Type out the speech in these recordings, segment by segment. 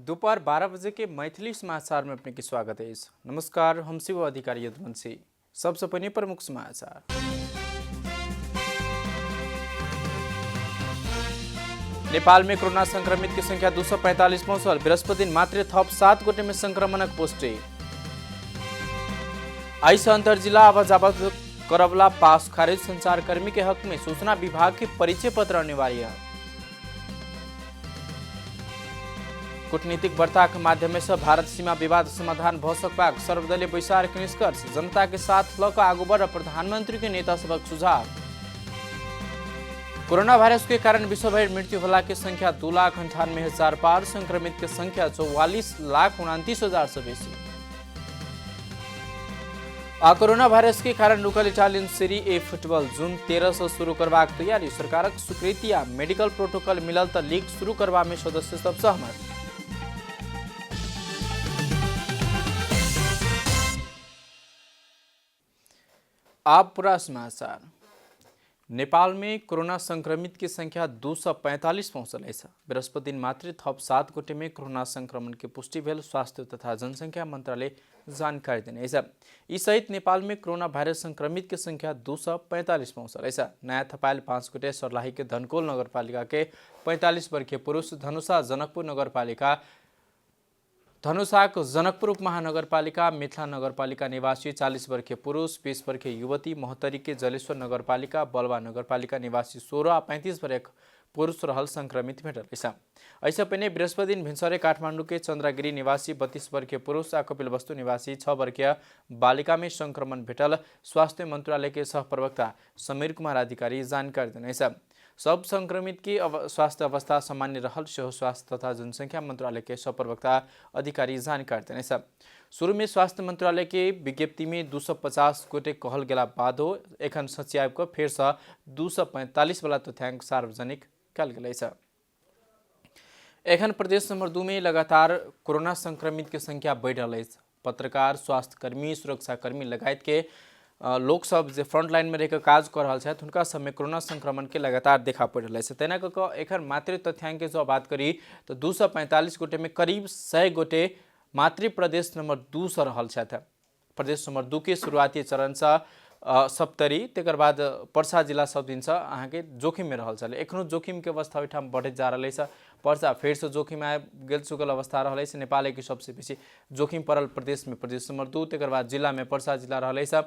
दोपहर 12 बजे के मैथिली समाचार में अपने की स्वागत है। नमस्कार, हम शिव अधिकारी यदुवंशी। सबसे पहले प्रमुख समाचार। नेपाल में कोरोना संक्रमित की संख्या 245 पहुंचल। बृहस्पति दिन मात्र थप 7 गोटे में संक्रमणक पुष्टि। आइस अंतर जिला आवाजावत करवला पास खारिज संचारकर्मी के हक में सूचना विभाग के परिचय पत्र अनिवार्य। कूटनीतिक वार्ता के माध्यम से भारत सीमा विवाद समाधान भ सकबाक सर्वदलीय बैसार के निष्कर्ष। जनता के साथ लक आगू बढ़ प्रधानमंत्री के नेता सबक सुझाव। कोरोना वायरस के कारण विश्वभर मृत्यु होला की संख्या 2,98,000 पार। संक्रमित की संख्या 44,29,000 से बेसी। कोरोना वायरस के कारण रुकल इटालियन सीरी ए फुटबॉल जून 13 से शुरू करवाक तैयारी। सरकारक स्वीकृति आ मेडिकल प्रोटोकॉल मिलल तो लीग शुरू करवा में सदस्य सब सहमत। आप पूरा समाचार। नेपाल में कोरोना संक्रमित की संख्या 245 पहुंचल है। बृहस्पति दिन मात्र थप 7 गोटे में कोरोना संक्रमण की पुष्टि भेल स्वास्थ्य तथा जनसंख्या मंत्रालय जानकारी देने इस सहित नेपाल में कोरोना वायरस संक्रमित की संख्या 245 पहुंचल है। नया थपायल 5 गोटे सर्लाही के धनकोल नगरपालिका के 45 वर्षीय पुरुष, धनुषा जनकपुर नगरपालिका, धनुषाक जनकपुर उपमहानगरपालिका, मिथिला नगरपालिका निवासी 40 वर्षीय पुरुष, 20 वर्षीय युवती, महोत्तरी के जलेश्वर नगरपालिका, बलवा नगरपालिका निवासी 16 आ 35 वर्षीय पुरुष रहल संक्रमित भेटल। ऐसा पहले बृहस्पति दिन भिनसरे काठमाडौँ के चंद्रगिरी निवासी 32 वर्षीय पुरुष आ कपिलवस्तु निवासी 6 वर्षीय बालिका में संक्रमण भेटल स्वास्थ्य मंत्रालय के सह प्रवक्ता समीर कुमार अधिकारी जानकारी देने। सब संक्रमित की स्वास्थ्य अवस्था सामान्य रहल से स्वास्थ्य तथा जनसंख्या मंत्रालय के सहप्रवक्ता अधिकारी जानकारी देने। शुरू में स्वास्थ्य मंत्रालय के विज्ञप्ति में 250 गोटे कहल गेला बाद हो एखन सच्याब को फिर से 245 वाला तथ्यांक सार्वजनिक कल गेल। एखन प्रदेश नंबर 2 में लगातार कोरोना संक्रमित की संख्या बढ़ रहा है। पत्रकार, स्वास्थ्यकर्मी, सुरक्षाकर्मी लगायत के लोग सब जो फ्रंटलाइन में रहकर काज कर रहा है उनका सब में कोरोना संक्रमण के लगातार देखा पड़ रहा है। तेना एखन मात्र तथ्यांक के जो बात करी तो 245 गोटे में करीब 100 गोटे मातृ प्रदेश नंबर 2 से रहल छथि। प्रदेश नंबर 2 के शुरुआती चरण से सप्तरी तकर बाद पर्सा जिला सब दिन से अहाँ के जोखिम में रहल छले। एखनो जोखिम के अवस्था ओहिठाम बढ़े जा रहा है। पर्सा फिर से जोखिम आ गेल चुकल अवस्था रहा है। नेपाल के सबसे बेसी जोखिम पड़ल प्रदेश में प्रदेश नंबर 2 तकर बाद जिला में पर्सा जिला रहा है।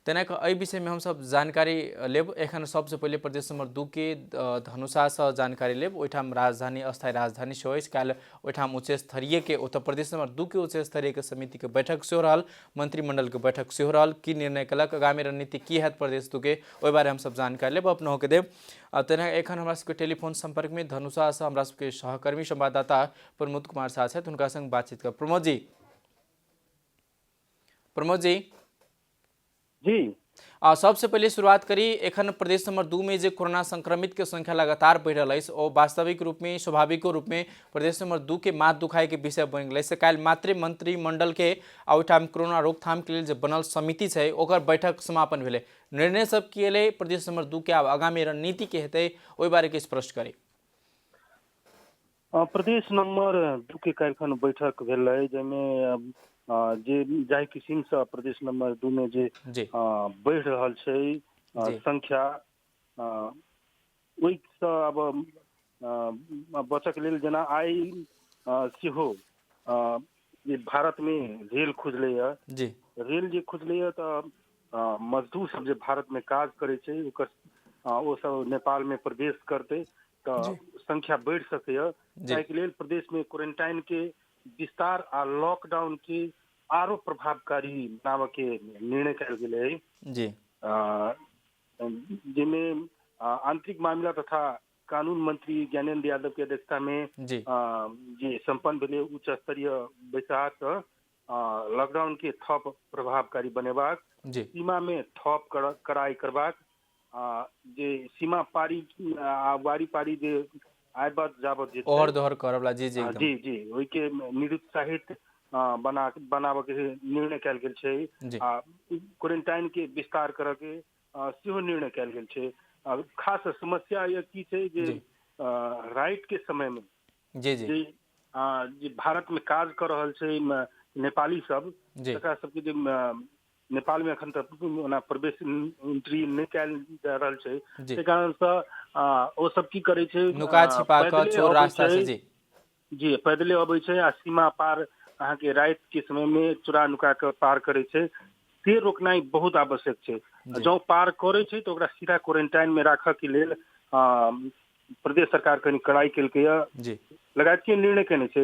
तेना एहि विषय में हम सब जानकारी लेब। एखन सबसे पहले प्रदेश नंबर 2 के धनुषा से जानकारी लेब। ओहिठाम राजधानी अस्थायी राजधानी से होइस काल ओहिठाम उच्च स्तरीय के उत्तर प्रदेश नंबर 2 के उच्च स्तरीय के समिति के बैठक से हो रहा, मंत्रिमंडल के बैठक से हो रहा, की निर्णय कलक, आगामी रणनीति की है प्रदेश 2 के ओहि बारे हम सब जानकारी लेब अपना होके देव। तेना एखन हमरा सबके टेलीफोन संपर्क में धनुषा से हमरा सबके सहकर्मी संवाददाता प्रमोद कुमार साह छथि, हुनका संग बातचीत कर। प्रमोद जी सबसे पहले शुरुआत करी। एखन प्रदेश नंबर 2 में जो कोरोना संक्रमित के संख्या लगातार बढ़ रहा है और वास्तविक रूप में स्वाभाविक रूप में प्रदेश नंबर 2 के माथ दुखाई के विषय बन गए से काल मात्र मंत्रिमंडल के ओहिठाम कोरोना रोकथाम के लिए जो बनल समिति है ओकर बैठक समापन भेले। निर्णय सब किए प्रदेश नंबर 2 के आगामी रणनीति के हेतु ओहि बारे के स्पष्ट करी। प्रदेश नंबर 2 के काल्हि बैठक भेल है जिसमें जे जाहि किसिम से प्रदेश नंबर 2 में जे बढ़ रहा है संख्या ओहि से अब बचक लेल जना आई सेहो जे भारत में रेल खुजले है। रेल जे खुजले है तो मजदूर सब जे भारत में काज करे छै ओकर ओ सब नेपाल में प्रवेश करते तो संख्या बढ़ सके। ताहि लेल प्रदेश में क्वारंटाइन के विस्तार आ लॉकडाउन के आरो प्रभावकारी बनावे के निर्णय कल गेल है। जिसमें आंतरिक मामला तथा कानून मंत्री ज्ञानेंद्र यादव के अध्यक्षता में जे संपन्न भेले उच्च स्तरीय बैसार लॉकडाउन के थप प्रभावकारी बनेबाक, सीमा में थप कड़ाई करबाक, जे सीमा पारी वारी पारी जे आयबत जाबत जे ओहर दोहर करबला जी ओहि के निरुत्साहित बनावे के निर्णय कल गेल छै। क्वारंटाइन के विस्तार करे के सेहो निर्णय कल गेल छै। खास समस्या ये की छै जे राइट के समय में जे भारत में काज कर रहल छै नेपाली सब, तकरा सबके जे नेपाल में अखन तक ओना प्रवेश एंट्री नहीं कैल जा रहल छै, ताहि कारण से ओ सब की करे छै, नुका छिपा कऽ चोर रास्ता से जी पैदले अबै छै आ सीमा पार अहाँ के रात के समय में चोरा नुका के पार करे छै, से रोकनाइ बहुत आवश्यक छै। जँ पार करे छै तो ओकरा सीधा क्वारंटाइन में राखऽ के लेल प्रदेश सरकार कनी कड़ाई केलकैया, लगातार निर्णय केने छै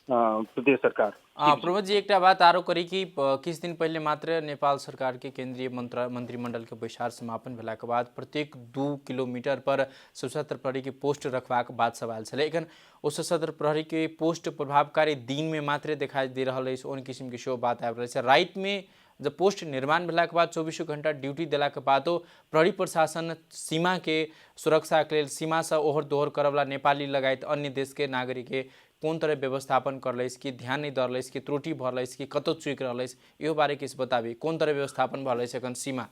प्रदेश सरकार। प्रमोद जी एक बात आरो करी कि किछु दिन पहले मात्र नेपाल सरकार के केंद्रीय मंत्रिमंडल के बैसार समापन भेला के बाद प्रत्येक 2 किलोमीटर पर सशस्त्र प्रहरी के पोस्ट रखबाक बात सब आयल छलै। एखन ओ सशस्त्र प्रहरी के पोस्ट प्रभावकारी दिन में मात्र दिखाई दे रहा है, ओन किस्म के सेहो बात आबि रहल छै। रात में जब पोस्ट निर्माण भेला के बाद 24 घंटा ड्यूटी देला के बादो प्रहरी प्रशासन सीमा के सुरक्षा के लेल सीमा से ओहर दोहर करवला नेपाली लगायत अन्य देश के नागरिक के कोन तरह व्यवस्थापन करलैस कि ध्यान नहीं दरलैस कि त्रुटि भरलैस कि कतौ चूक रहलैस, इहो बारे किछु बताबी, कोन तरह व्यवस्थापन भरलैस एखन सीमा?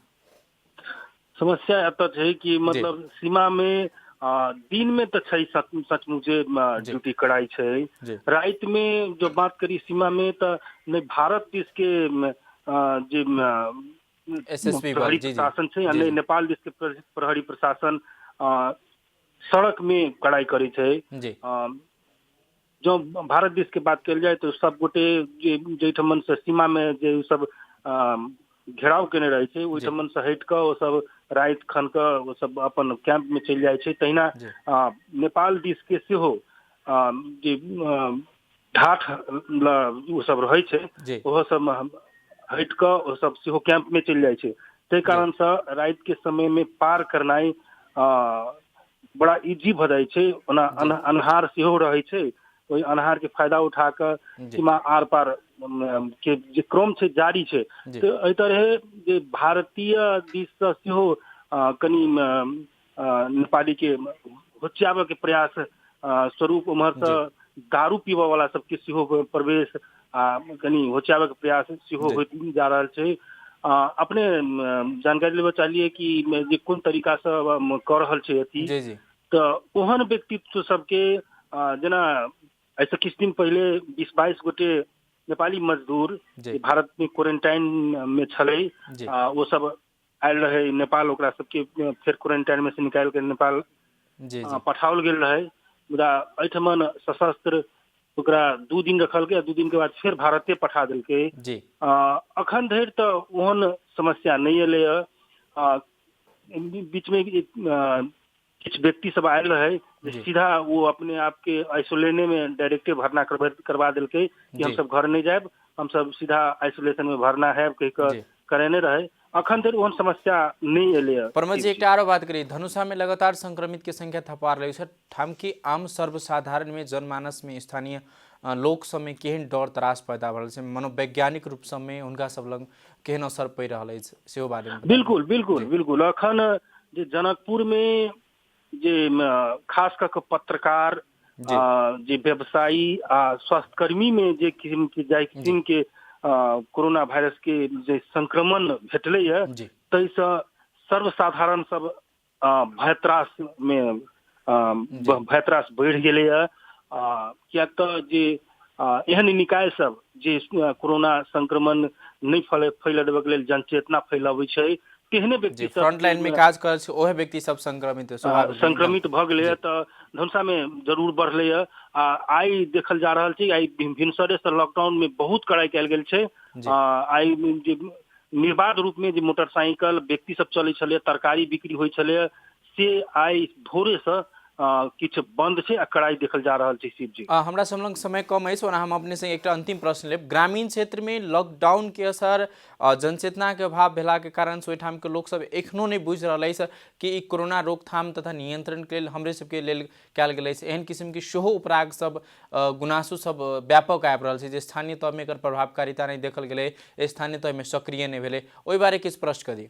समस्या एतऽ छै कि मतलब सीमा में दिन में तो छै सचमुचे ड्यूटी कड़ाई छै, रात में जो बात करी सीमा में तो नहीं भारत देश के जे प्रहरी प्रशासन छै, नहीं नेपाल देश के प्रहरी प्रशासन सड़क में कड़ाई करे छै। जो भारत देश के बात कल जाए तो सब गोटे जैठमन से सीमा में जे सब घेराव केने रहे छै, ओहिठमन से हट कऽ ओ सब रात खन कऽ ओ सब अपन कैंप में चलि जाइ छै। तहिना नेपाल देश के सेहो जे ढाठ ओ सब रहे छै, ओहो सब हट कऽ ओ सब सेहो कैंप में चलि जाइ छै। ताहि कारण से रात के समय में पार करनाइ बड़ा इजी भऽ जाइ छै। ओना अन्हार सेहो रहे छै, ओहि अन्हार के फायदा उठा कर सीमा आर पार के जे क्रम छै जारी छै। तो एहि तरह जे भारतीय दिश से सेहो कनी नेपाली के होचियाबे के प्रयास स्वरूप उम्हर से दारू पीबऽ वाला सबके सेहो प्रवेश कनी होचियाबे के प्रयास सेहो होइत जा रहल छै। अपने जानकारी लेबऽ चाहलिए कि जे कोन तरीका से कऽ रहल छै अथी, तो ओहन व्यक्तित्व सबके जेना ऐसे किछु दिन पहले 20-22 गोटे नेपाली मजदूर भारत में क्वारंटाइन में छलै, वो सब आयल रहे नेपाल, ओकरा सबके फिर क्वारंटाइन में से निकाल के नेपाल पठाओल गेल रहे। मुदा एहिठमन सशस्त्र ओकरा 2 दिन रखलकै, 2 दिन के बाद फिर भारते पठा देलकै। अखन धरि तो ओहन समस्या नहीं एलै। बीच में कुछ व्यक्ति सब आयल रहे, सीधा वो अपने आप के आइसोलेने में डायरेक्टे भरना करवा दिलके कि हम सब घर नहीं जाएब, हम सब सीधा आइसोलेशन में भरना है कह कर करेने रहे। अखन धरि ओहन समस्या नहीं एलै। परमल जी एक आरो बात करी, धनुषा में लगातार संक्रमित के संख्या थपा रही है, ठाम की आम सर्वसाधारण में जनमानस में स्थानीय लोक सब में केहन डर त्रास पैदा भ रहल छै, मनोवैज्ञानिक रूप सब में हुनका सब लग केहन असर पड़ि रहल अछि सेहो बारे में? बिल्कुल बिल्कुल बिल्कुल। अखन जे जनकपुर में जे खास करके पत्रकार, जे व्यवसायी आ स्वास्थ्यकर्मी में जे किस्म के कोरोना वायरस के जे संक्रमण भेटलै है, ताहिसँ सर्वसाधारण सब भयत्रास में भयत्रास बढ़ि गेलै है। कियाक तऽ जे एहन निकाय सब जे कोरोना संक्रमण नहीं फैलऽ देबऽ के लेल जनचेतना फैलाबै छै, तेहने व्यक्ति सब फ्रंटलाइन में काज कर छै, ओहे व्यक्ति सब संक्रमित भऽ गेलै है। तऽ धनुषा में जरूर बढ़लै है। आई देखल जा रहल छै, आई भिनसरे से लॉकडाउन में बहुत कड़ाई कयल गेल छै। आई जे निर्बाध रूप में जे मोटरसाइकिल व्यक्ति सब चलै छलै, तरकारी बिक्री होइ छलै, से आई भोरे से किछु बंद छै आ कड़ाई देखल जा रहल छै। शिव जी हमरा सब लग समय कम अछि, ओना हम अपने से एकटा अंतिम प्रश्न लेब। ग्रामीण क्षेत्र में लॉकडाउन के असर जनचेतना के अभाव भेला के कारण से ओहिठाम के लोक सब एखनो नहीं बुझि रहल अछि कि ई कोरोना रोकथाम तथा नियंत्रण के लेल हमरे सबके लेल कयल गेल अछि। एहन किस्म के सेहो उपराग सब गुनासो सब व्यापक आबि रहल छै जे स्थानीय तह में एकर प्रभावकारिता नहीं देखल गेलै, स्थानीय तह में सक्रिय नहीं भेलै, ओहि बारे किछु प्रश्न करी।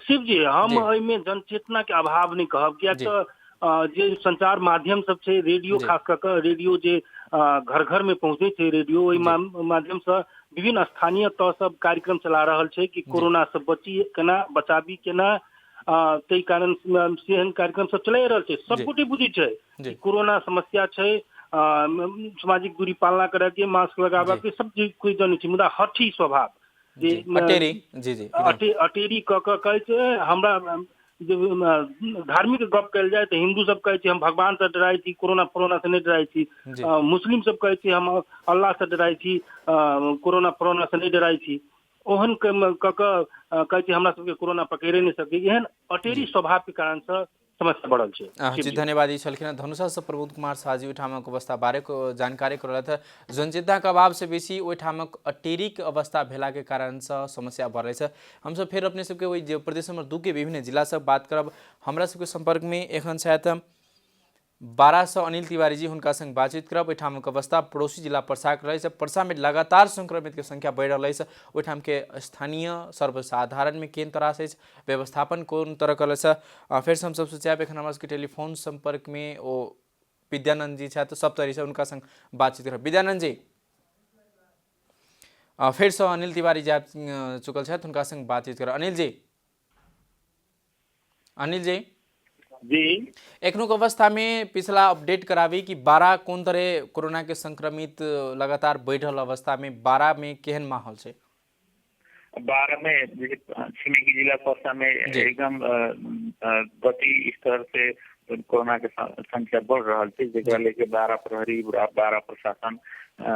शिव जी हम एहिमे जनचेतना के अभाव नहीं कहब, किया तऽ जे संचार माध्यम सब छै, रेडियो खास करके रेडियो जे घर घर में पहुंचे छै, रेडियो ओहि माध्यम से विभिन्न स्थानीय तह सब कार्यक्रम चला रहल छै कि कोरोना से बची केना, बचाबी केना। ताहि कारण से एहन कार्यक्रम सब चला रहल छै। सब गोटे बुझै छै कि कोरोना समस्या छै, सामाजिक दूरी पालना करे के, मास्क लगाबा के, सब चीज कोई जनै छी, मुदा हठी स्वभाव जे अटेरी जी जी अटेरी कहै छै। हमरा जे धार्मिक गप कयल जाए तऽ हिंदू सब कहै छै हम भगवान से डराइ छी, कोरोना से नहीं डराइ छी। मुस्लिम सब कहै छै हम अल्लाह से डराइ छी, कोरोना से नहीं डराइ छी। ओहन कहै छै हमरा सबके कोरोना पकड़े नहीं सकै। एहन अटेरी स्वभाव के कारण से समस्या बढ़ल छै। जी धन्यवाद। ई छलखिन धनुषा से प्रबोध कुमार शाहजी ओहिठामक अवस्था बारे जानकारी करलथि है। जनचेतनाके अभाव से बेसी ओहिठामक अटेरीक अवस्था भेलाके कारण से समस्या बढ़ छै। हमसब फिर अपने सबके वही जे प्रदेश नंबर 2 के विभिन्न जिला से बात करब। हमरा सबके संपर्क में एखन शायद 1200 अनिल तिवारी जी, हुनका संग बातचीत करब। ओहिठामक अवस्था पड़ोसी जिला परसा के रहे छै। परसा में लगातार संक्रमित के संख्या बढ़ रही है। ओहिठाम के स्थानीय सर्वसाधारण में केन तरह से व्यवस्थापन कोन तरह कर फिर से हम सबसे चाहब एखन हमरा सबके टेलीफोन संपर्क में ओ विद्यानंद जी छथि सप्तरी से, उनका संग बातचीत करब। विद्यानंद जी फिर से अनिल तिवारी जी चुकल छथि, हुनका संग बातचीत करब। अनिल जी जी एखनुक अवस्था में पिछला अपडेट कराबी कि 12 कोन तरह कोरोना के संक्रमित लगातार बढ़ल अवस्था में 12 में केहन माहौल है? 12 में छिमेकी जिला परसा में एकदम गति स्तर से कोरोना के संख्या बढ़ रहा है, जेकरा लेके 12 प्रहरी 12 प्रशासन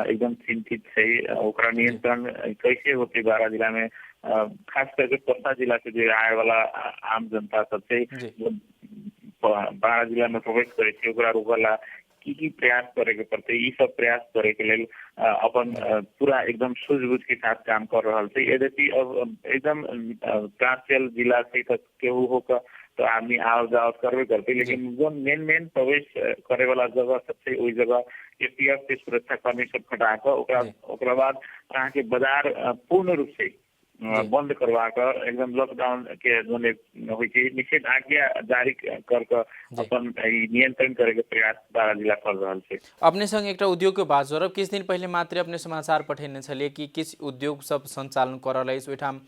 एकदम चिंतित है। ओकरा नियंत्रण कैसे होते 12 जिला में, खास करके परसा जिला से जो आए वाला आम जनता सबसे 12 जिला में प्रवेश करे छे ओकरा रोकला की प्रयास करे के पड़ते। ये सब प्रयास करे के लेल अपन पूरा एकदम सूझबूझ के साथ काम कर रहा है। यद्यपि अब एकदम प्रांतीय जिला से तक केहू होकर तो आदमी आओ जाओ करबे करते, लेकिन जो मेन प्रवेश करे वाला जगह सबसे वही जगह एपीएफ के सुरक्षा कर्मी सब खटा कर ओकरा बाद अहाँ के बाजार पूर्ण रूप से बंद करवा कर एकदम लॉकडाउन के जोने निषेध आज्ञा जारी कर अपन नियंत्रण करे के प्रयास 12 जिला कर रहा है। अपने संग एक उद्योग के बात जोड़ब। किछ दिन पहले मात्र अपने समाचार पठेने छलिए कि किछ उद्योग सब संचालन कर रहा है ओहिठाम।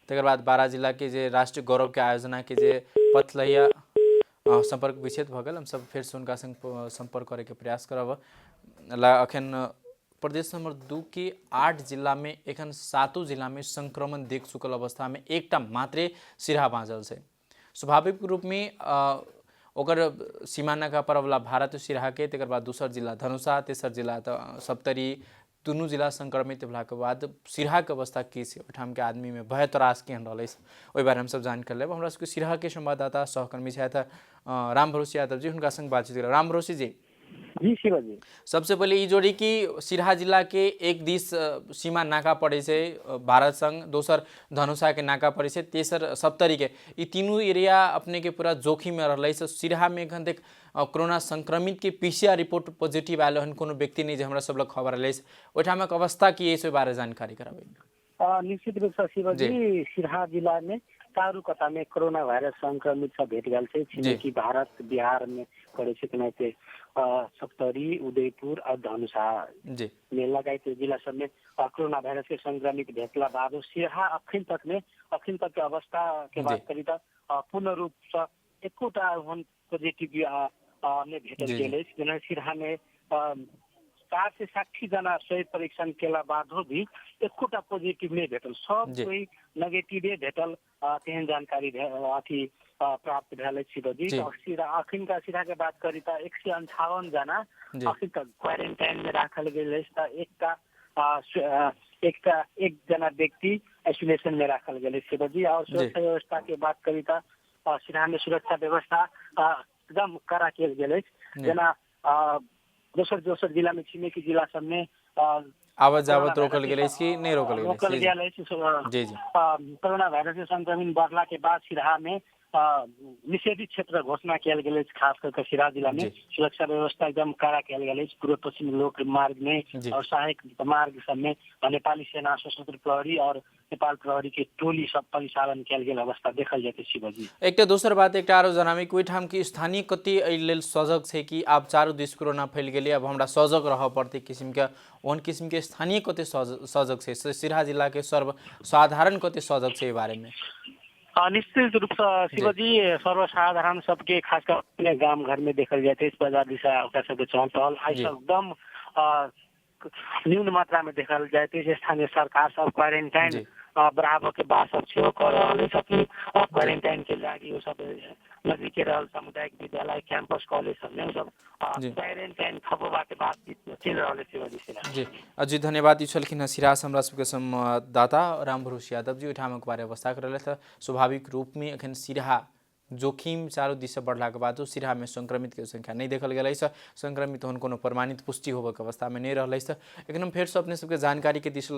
तकर बाद 12 जिला के जे राष्ट्रीय गौरव के आयोजना के जे पथलैया संपर्क विच्छेद भ गेल, हम सब फिर से उनका संग संपर्क करे के प्रयास करब। अखन प्रदेश नंबर 2 के 8 जिला में एखन 7 जिला में संक्रमण देख चुकल अवस्था में एकटा मात्रे सिरहा बाँचल है। स्वाभाविक रूप में ओकर सीमाना पर वाला भारत सिरहा के, तकर बाद दूसर जिला धनुषा, तेसर जिला सप्तरी, दुनू जिला संक्रमित भेला के बाद सिरहा के अवस्था की है, ओहिठाम के आदमी में भय त्रास केहन रहा है ओहि बारे में सब जानकारी लेब। हमरा सबके सिरहा के संवाददाता सहकर्मी छथि राम भरोसी यादव जी, हुनका संग बातचीत करब। राम भरोसी जी जी शिवाजी, सबसे पहले ई जोड़ी कि सिरहा जिला के एक दिस सीमा नाका पड़े से भारत संग, दोसर धनुषा के नाका पड़े से, तेसर सप्तरी के, ये तीनों एरिया अपने के पूरा जोखिम में रहा है। सिरहा में एखन तक कोरोना संक्रमित के पीसीआर रिपोर्ट पॉजिटिव आयल हन कोनो व्यक्ति नहीं, जो हमरा सब लग खबर है ओहिठामक अवस्था की है बारे जानकारी कराबे। निश्चित रूप से शिवाजी, सिरहा जिला में तारुकता में कोरोना वायरस संक्रमित सब भेट गल है। छिमेकी भारत बिहार में पड़े से सप्तरी, उदयपुर और धनुषा में लगायत जिला सब में कोरोना वायरस के संक्रमित भेटला बाद सिरहा अखन तक के अवस्था के बात करी तो पूर्ण रूप से एकोटा पॉजिटिव ने भेटल गेल। सिरहा में 60 से 60 जना स्वाब परीक्षण केला बादो भी एकोटा पॉजिटिव नहीं भेटल, सब कोई नेगेटिव भेटल। तेहन जानकारी अथी प्राप्त भेल शिवजी। अखन का सिरहा के बात करी तो 158 जना अखन तक क्वारंटाइन में राखल गेल। एक जना व्यक्ति आइसोलेशन में राखल गेल शिवजी। और सुरक्षा व्यवस्था के बात करी तो सिरहा में सुरक्षा व्यवस्था एकदम कड़ा किया गेल। जना दोसर जिला में छिमेकी जिला सब में आवत जावत रोकल गेल कि नहीं रोकल गेल? जी जी। कोरोना वायरस से संक्रमित बढ़ला के बाद सिरहा में निषेधित क्षेत्र घोषणा किया गया। खास करके सिरहा जिला में सुरक्षा व्यवस्था एकदम कड़ा किया गया। पूर्व पश्चिम लोक मार्ग में और सहायक मार्ग सब में नेपाली सेना, सशस्त्र प्रहरी और नेपाल प्रहरी के टोली सब परिचालन किया गया अवस्था देखल जाते शिवजी। एक दोसर बात एक आरो जनाबी कि ओहिठाम की स्थानीय कति लेल सजग है कि आप चारू दिस कोरोना फैल गए, अब हमरा सजग रह पड़ते किस्म के ओहन किस्म के स्थानीय कति सजग है? सिरहा जिला के सर्वसाधारण कति सजग है बारे में? निश्चित रूप से शिवजी सर्वसाधारण सबके खासकर अपने गांव घर में देखल जाते इस बाजार दिशा सबके चहल पहल आज एकदम न्यून मात्रा में देखल जाते स्थानीय सरकार सब क्वारेंटाइन बराबर के बाद सब छेउ कर रहल छथिन क्वारेंटाइन के लागि सब नजदीक के रहल सामुदायिक विद्यालय कैंपस कॉलेज सब में सब क्वारेंटाइन खबरबा के बाद चल रहल शिवजी सिन्हा जी अजी धन्यवाद। ई छलखिन सिरास हमरा सबके संवाददाता रामभरोस यादव जी ओहिठामक बारे अवस्था करल स्वाभाविक रूप में अखन सिरहा जोखिम चारों दिस से बढ़ला के बाद सिरहा में संक्रमित के संख्या नहीं देखल गया संक्रमित होने कोनो प्रमाणित पुष्टि होबे के अवस्था में नहीं रहा एकदम फेर से अपने सबके जानकारी के दिस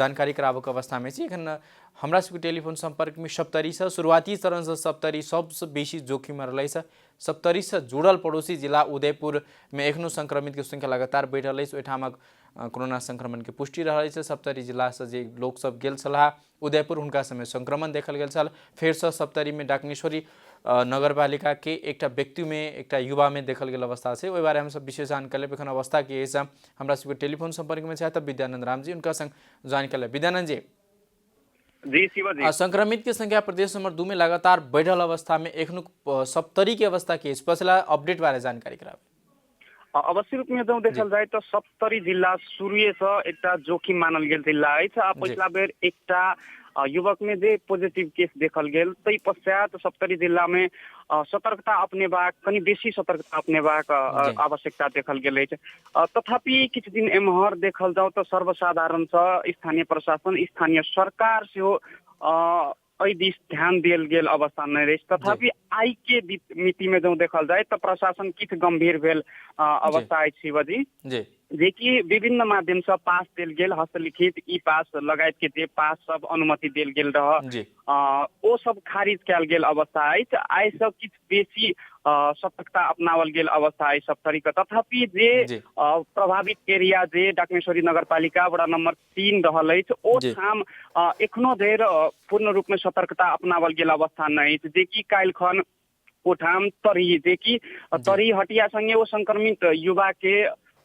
जानकारी कराबे के अवस्था में एखन हमरा सबके टेलीफोन संपर्क में सप्तरी से शुरुआती चरण से सप्तरी सबसे बेसी जोखिम में रहा सप्तरी से जुड़ल पड़ोसी जिला उदयपुर में एखनो संक्रमित के संख्या लगातार बढ़ रहा ओहिठामक कोरोना संक्रमण के पुष्टि रहा सप्तरी जिला से जे लोग सब गेल छलाह उदयपुर हुनका समय संक्रमण देखल गेल छल फेर से सप्तरी में डाकनेश्वरी नगरपालिका के एक व्यक्ति में एक युवा में देखल गेल अवस्था है ओहि बारे हम सब विशेष जानकारी एखन अवस्था की हमरा सबके टेलीफोन संपर्क में तब विद्यानंद राम जी उनका संग जानकारी विद्यानंद जी शिवाजी संक्रमित की संख्या प्रदेश नंबर 2 में लगातार बढ़ल अवस्था में एखनो सप्तरी की अवस्था की पछिला अपडेट बारे जानकारी कराबे अवश्य रूप में जो देखल जाए तो सप्तरी जिला शुरुए से एक जोखिम मानल गेल जिला है पिछला बेर एक युवक में जे पॉजिटिव केस देखल गेल तै पश्चात सप्तरी जिला में सतर्कता अपनेबाक कनि बेसी सतर्कता अपनेबाक आवश्यकता देखल गेल तथापि किछु दिन एम्हर देखल जाओ तो सर्वसाधारण स्थानीय प्रशासन स्थानीय सरकार से दिस ध्यान दिल गेल अवस्था नहीं रही तथापि आई के मिति में जो देखल जाए तो प्रशासन किछ गंभीर भेल अवस्था है शिवजी जे कि विभिन्न माध्यम से पास दिल गेल हस्तलिखित ई पास लगायत के जे पास सब अनुमति दिल गेल रह ओ सब खारिज कैल गेल अवस्था है आई सब किछ बेसी सतर्कता अपनावल गेल अवस्था है सप्तरी का तथापि जे प्रभावित एरिया जे डाकनेश्वरी नगरपालिका वडा नंबर 3 रहल ओ ठाम एखनो देर पूर्ण रूप में सतर्कता अपनावल गेल अवस्था नहीं जे कि काल्हि खन ओ ठाम तरी जे कि तरी हटिया संगे वो संक्रमित युवा के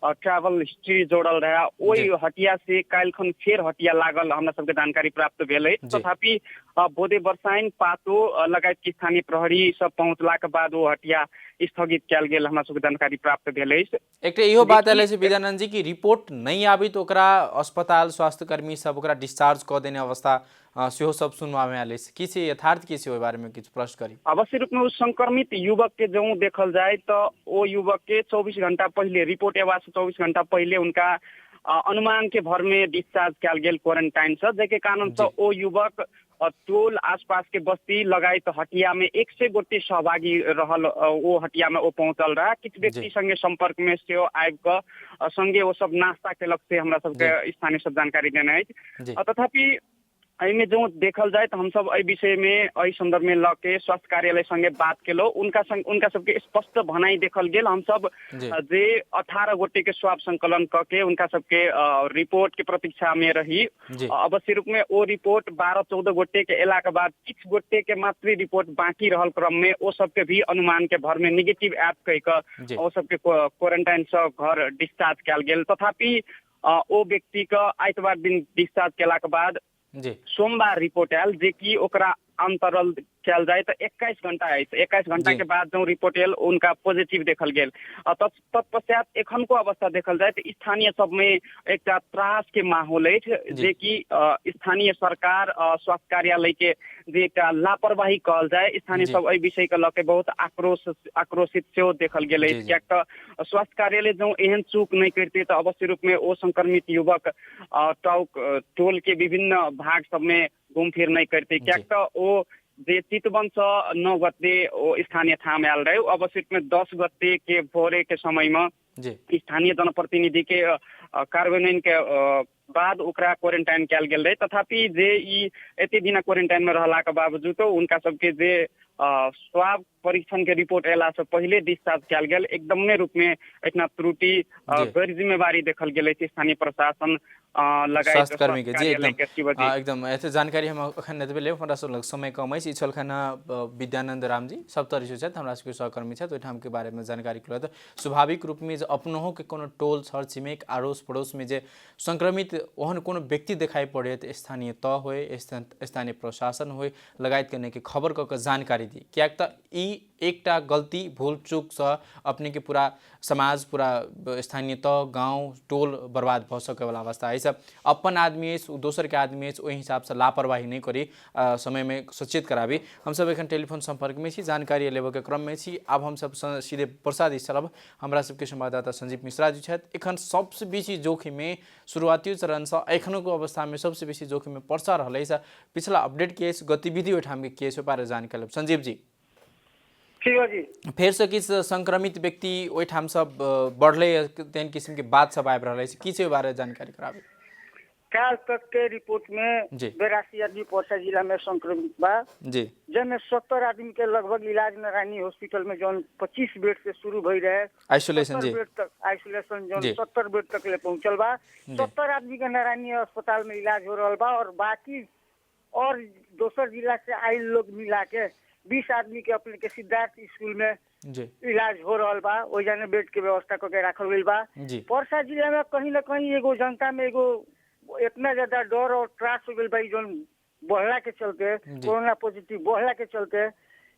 ट्रैवल हिस्ट्री जोड़ल रहा वही हटिया से काल्हि खन फेर हटिया लागल हमरा सबके जानकारी प्राप्त भेल तथापि बोधे बरसाइन पातो लगायत के स्थानीय प्रहरी सब पहुंचला के बाद वो हटिया स्थगित कैल गेल हमरा सबके जानकारी प्राप्त भेल एक इहो बात आयल विद्यानंद जी की रिपोर्ट नहीं आबी तो ओकरा अस्पताल स्वास्थ्य कर्मी सब ओकरा डिस्चार्ज क देने अवस्था सेहो सब सुनवा में आयल कि यथार्थ की ओहि बारे में किछु प्रश्न करी अवश्य रूप में उस संक्रमित युवक के जो देखल जाए तो वो युवक के 24 घंटा पहले रिपोर्ट एवा से 24 घंटा पहले उनका अनुमान के भर में डिस्चार्ज कैल गेल क्वारंटाइन से जेके कारण से वो युवक टोल आसपास के बस्ती लगायत हटिया में 100 गोटे सहभागी रहल वो हटिया में वो पहुंचल रहा किछ व्यक्ति संगे संपर्क में से आबि क संगे वो सब नाश्ता केलक से हमरा सबके स्थानीय सब जानकारी देने तथापि एहिमे जो देखल जाए तो हम सब एहि विषय में एहि संदर्भ में ल के स्वास्थ्य कार्यालय संगे बात केलो उनका सबके स्पष्ट भनाई देखल गेल हम सब जे 18 गोटे के स्वाब संकलन क के उनका सबके रिपोर्ट के प्रतीक्षा में रही अवश्य रूप में वो रिपोर्ट 12-14 गोटे के एला के बाद किछ गोटे के मात्र रिपोर्ट बाकी रहल क्रम में वो सबके भी अनुमान के भर में निगेटिव ऐप कह के वो सबके क्वारंटाइन से घर डिस्चार्ज कैल गेल तथापि वो व्यक्ति का आइतवार दिन डिस्चार्ज केला के बाद सोमवार रिपोर्ट आयल जे कि ओकरा अंतरल कैल जाए तो 21 घंटा है 21 घंटा के बाद जो रिपोर्ट आयल उनका पॉजिटिव देखल गेल तत्पश्चात एखन को अवस्था देखल जाए तो स्थानीय सब में एक त्रास के माहौल है जे कि स्थानीय सरकार स्वास्थ्य कार्यालय के जे लापरवाही कहल जाए स्थानीय सब एहि विषय के लके बहुत आक्रोशित से देखल गेल है स्वास्थ्य कार्यालय जो एहन चूक नहीं करते तो अवश्य रूप में वो संक्रमित युवक टोल के विभिन्न भाग सब में घूम फिर नहीं करते क्या तो वो जे चितवन से 9 गते वो स्थानीय ठाम आयल रहे अवश्य में 10 गते के भोरे के समय में स्थानीय जनप्रतिनिधि के कार्यान्वयन के बाद ओकरा क्वारंटाइन कैल गेल रहे तथापि जे एते दिन क्वारंटाइन में रहला के बावजूद तो उनका सबके जे स्वाब परीक्षण के रिपोर्ट एला से पहले डिस्चार्ज कैल गेल एकदम रूप में इतना त्रुटि गैर जिम्मेवारी देखल गेल स्थानीय प्रशासन लगायत स्वास्थ्य कर्मी के जी एकदम एकदम ऐसे जानकारी हम अखन नतबे लेब हमरा सब लग समय कम अछि। छलखना विद्यानंद राम जी सप्तरी छथि हमरा सबके सहकर्मी छथि ओहिठाम के बारे में जानकारी केलक। स्वाभाविक रूप में जे अपनों के कोनो टोल छर छिमेक आड़ोस पड़ोस में जे संक्रमित ओहन कोनो व्यक्ति दिखाई पड़े तो स्थानीय तह होय स्थानीय प्रशासन होय लगायत के के खबर क के जानकारी दी। क्या ई एकटा गलती भूल चूक से अपने के पूरा समाज पूरा स्थानीय तह गाँव टोल बर्बाद भ सके वाला अवस्था है। अपन आदमी दोसर के आदमी ओहि हिसाब से लापरवाही नहीं करी समय में सचेत कराबी। हम सब एखन टेलीफोन संपर्क में छी जानकारी लेबे के क्रम में छी। अब हम सब सीधे प्रसाद दिस चलब। हमरा सबके संवाददाता संजीव मिश्रा जी छथि। एखन सबसे बेसी जोखिम में शुरुआती चरण से एखनो को अवस्था में सबसे बेसी जोखिम में पर्सा रहलै से पिछला अपडेट केस गतिविधि ओहिठाम के केस बारे जानकारी लेब। संजीव जी फेर से किस संक्रमित व्यक्ति ओहिठाम सब बढ़ले तेन किस्म के बात सब आबि रहल अछि की छै बारे जानकारी कराबी। काल तक के रिपोर्ट में 82 आदमी पर्सा जिला में संक्रमित बा जी जिसमें 70 आदमी के लगभग इलाज नारायणी हॉस्पिटल में जो 25 बेड से शुरू भई रहे आइसोलेशन जी बेड तक आइसोलेशन जो 70 बेड तक ले पहुंचल बा। 70 आदमी के नारायणी अस्पताल में इलाज हो रहा बा और बाकी और दोसर जिला से आए लोग मिला के 20 आदमी के अपने के सिद्धार्थ स्कूल में इलाज हो रहा बा। ओ जाने बेड के व्यवस्था करके रखल गई बा। पर्सा जिला में कहीं न कहीं एगो जनता में एगो इतना ज्यादा डर और त्रास हो गई भाई जो बढ़ला के चलते कोरोना पॉजिटिव बढ़ला के चलते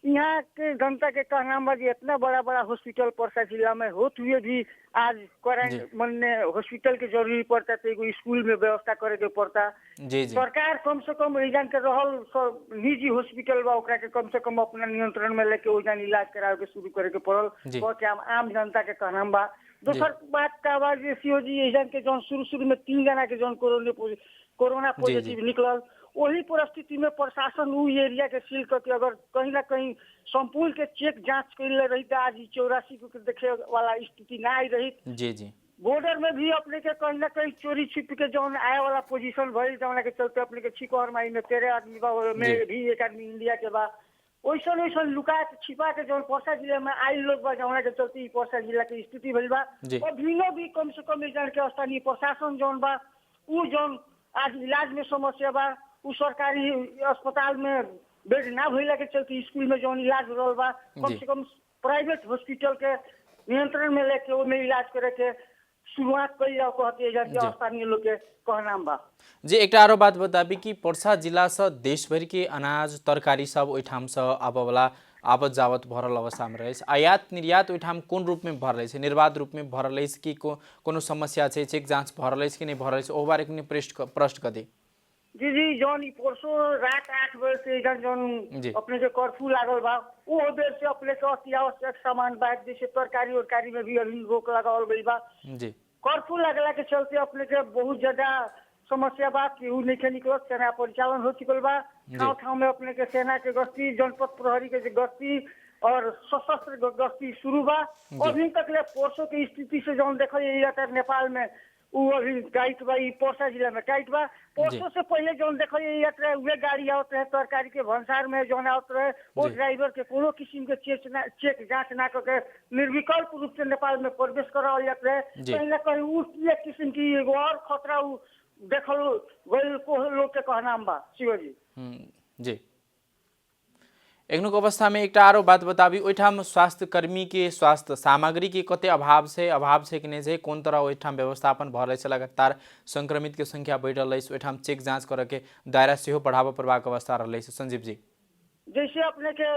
यहाँ के जनता के कहना बा इतना बड़ा बड़ा हॉस्पिटल पर्सा जिला में होते हुए भी आज क्वारंटाइन में हॉस्पिटल के जरूरी पड़ता तो एगो स्कूल में व्यवस्था करे के पड़ता। सरकार कम से कम एजान के रहल निजी हॉस्पिटल बा ओकरा के कम से कम अपना नियंत्रण में लेके ओजान इलाज करावे के शुरू करे के पड़ल क्योंकि आम जनता के कहना बा। दोसर बात का बा जे सीओजी एजान के जो शुरू में 3 जना के जो कोरोना पॉजिटिव निकलल वही परिस्थिति में प्रशासन उ एरिया के सील करके अगर कहीं ना कहीं संपूर्ण के चेक जांच कर रही तो आज 84 को देखे वाला स्थिति ना आई रही। जी बॉर्डर में भी अपने के कहीं ना कहीं चोरी छिप के जो आए वाला पोजीशन भइल जौना के चलते अपने के छिपहर माई में 13 आदमी बा में भी 1 आदमी इंडिया के बा वैसन लुका के छिपा के जो पर्सा जिले में आई लोग बा जौना के चलते पर्सा जिला की स्थिति भइल बा। और भीनो भी कम से कम जान के स्थानीय प्रशासन जौन बा उ जौन आज इलाज में समस्या बा उ सरकारी अस्पताल में बेड ना भइला के चलते स्कूल में जो इलाज हो रहा बा कम से कम प्राइवेट हॉस्पिटल के नियंत्रण में लेके ओमे इलाज करे के शुरुआत कई जाओ कहते हैं स्थानीय लोग के कहना बा। जी एक आरो बात बताबी कि पर्सा जिला से देश भर के अनाज तरकारी सब ओहिठाम से आबे वाला आवत जावत भरल अवस्था में रहे आयात निर्यात ओहिठाम कोन रूप में भर रहे निर्बाध रूप में भर रहे कि कोनो समस्या है चेक जांच भर रहे कि नहीं भर रहे ओ बारे में प्रश्न कर दी। जी जौन परसों रात 8 बजे से जौन अपने के कर्फ्यू लागल बा वो देर से अपने के अति आवश्यक सामान बात जैसे तरकारी उरकारी में भी अभी रोक लगावल गई बा। कर्फ्यू लगला के चलते अपने के बहुत ज्यादा समस्या बा केहू नहीं निकल सेना परिचालन हो चुकल बा। ठाव ठाव में अपने के सेना के गश्ती जनपद प्रहरी के गश्ती और सशस्त्र गश्ती शुरू बा। अभी तक ले परसों की स्थिति से जौन देखा नेपाल में वो अभी टाइट बा पर्सा जिला में टाइट बा। परसों से पहले जो देखिए वे गाड़ी आवत रहे तरकारी के भंसार में जो आवत रहे वो ड्राइवर के कोनो किस्म के चेक जांच ना करके निर्विकल्प रूप से नेपाल में प्रवेश करावल जात रहे। कहीं ना कहीं उस किस्म की एगो और खतरा देखल गई लोग के कहना बा शिवजी। जी एखनुक अवस्था में एक आरो बात बताबी ओहिठाम स्वास्थ्य कर्मी के स्वास्थ्य सामग्री के कते अभाव से कि नहीं कौन तरह ओहिठाम व्यवस्थापन भ रहे लगातार संक्रमित के संख्या बढ़ रहा है ओहिठाम चेक जांच करे के दायरा से बढ़ावा पड़बाक अवस्था रहा। संजीव जी जैसे अपने के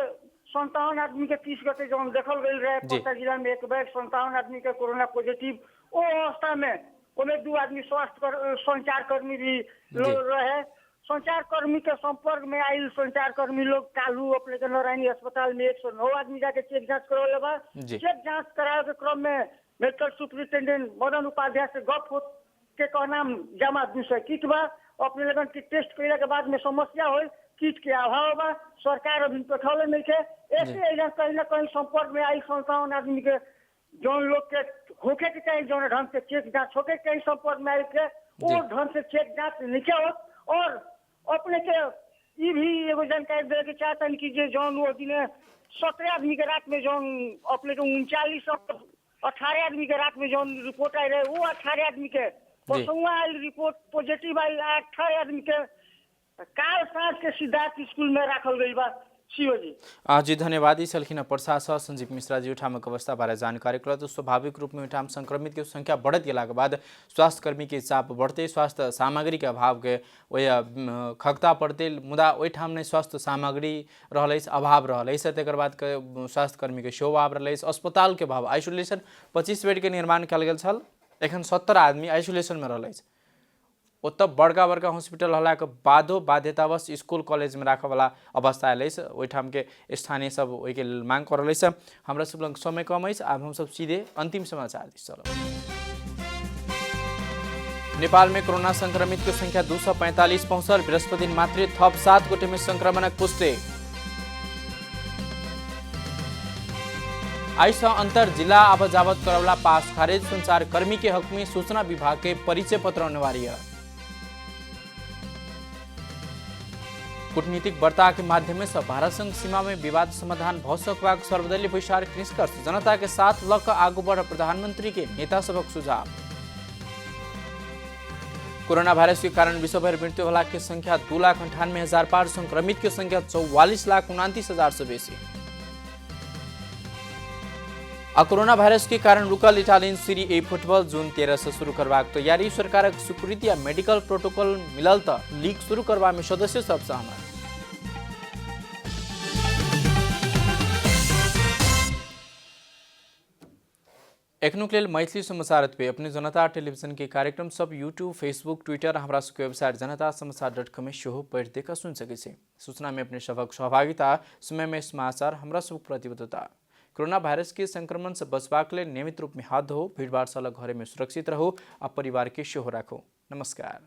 57 आदमी के 30 गते जो देखल गई रहे पर्सा जिला में एक बैग 57 आदमी के कोरोना पॉजिटिव वो अवस्था में ओमे 2 आदमी स्वास्थ्य संचार कर्मी भी रहे। संचार कर्मी के संपर्क में आई संचार कर्मी लोग कालू अपने के नारायणी अस्पताल में 109 आदमी जाके चेक जांच करवाले बा। चेक जांच करावे के क्रम में मेडिकल सुपरिटेंडेंट मदन उपाध्याय से गप हो के कहना जमा 200 किट बा। अपने लगन की टेस्ट कइला के बाद में समस्या हो किट के अभाव बा सरकार अभी पठौले नहीं के ऐसे कहीं ना कहीं संपर्क में आई 57 आदमी के जो लोग के होके के चाहिए जो ढंग से चेक जांच होके कहीं संपर्क में आई के वो ढंग से चेक जांच नहीं हो। और अपने के ये भी एगो जानकारी दे के चाहता कि जौन वो दिन 17 आदमी के रात में जौन अपने के 39 और 18 आदमी के रात में जौन रिपोर्ट आई रहे वो 18 आदमी के परसों आयल रिपोर्ट पॉजिटिव आयल 8 आदमी के काल साँझ के सिद्धार्थ स्कूल में राखल गई बा। जी धन्यवाद। ई सलखिन पर्सा सह संजीव मिश्रा जी उठामक अवस्था बारे जानकारी कर तो स्वाभाविक रूप में उठाम संक्रमित के संख्या बढ़त गेला के बाद स्वास्थ्य कर्मी के चाप बढ़ते स्वास्थ्य सामग्री के अभाव के वह खगता पड़ते मुदा ओठाम नहीं स्वास्थ्य सामग्री रहल अभाव रहल तकर बाद के स्वास्थ्य कर्मी के सेहो अभाव रहल अस्पताल के अभाव आइसोलेशन 25 बेड के निर्माण कल गेल छल एखन 70 आदमी आइसोलेशन में रहल ओतऽ बड़का बड़का हॉस्पिटल हला के बादो बाध्यतावश स्कूल कॉलेज में राखे वाला अवस्था आयल ओठाम के स्थानीय सब ओई के मांग कर रहल हमरा सब लग समय कम है। अब हम सब सीधे अंतिम समाचार दिस चलो। नेपाल में कोरोना संक्रमित की संख्या 245 पहुंचल बृहस्पति मात्र थप 7 गोटे में संक्रमणक पुष्टि। आइस अंतर जिला आवजावत करवला पास खारिज संचार कर्मी के हक में सूचना विभाग के परिचय पत्र अनिवार्य। कूटनीतिक वार्ता के माध्यम से भारत संग सीमा में विवाद समाधान भ सकबाक सर्वदलीय बैसार के निष्कर्ष जनता के साथ लक आगू बढ़ प्रधानमंत्री के नेता सबक सुझाव। कोरोना वायरस के कारण विश्वभर मृत्यु होला के संख्या 2,98,000 पार, संक्रमित की संख्या 44,29,000 से बेसी। कोरोना वायरस के कारण रुकल इटालियन सीरी ए फुटबॉल जून 13 से शुरू करवाक तैयारी सरकारक स्वीकृति या मेडिकल प्रोटोकॉल मिलल त लीग शुरू करवा में सदस्य सब सहमत। एखनुक लेल मैथिली समाचार पे अपने जनता टेलीविजन के कार्यक्रम सब यूट्यूब फेसबुक ट्विटर हमरा सबके वेबसाइट जनतासमाचार.com में सेहो पढ़ देख सुन सके छे। सूचना में अपने सबक सहभागिता समय में समाचार हमरा सब प्रतिबद्धता। कोरोना वायरस के संक्रमण से बचबाक लेल नियमित रूप में हाथ धो, भीड़भाड़ से अलग घरे में सुरक्षित रहो आ परिवार के सेहो राखो। नमस्कार।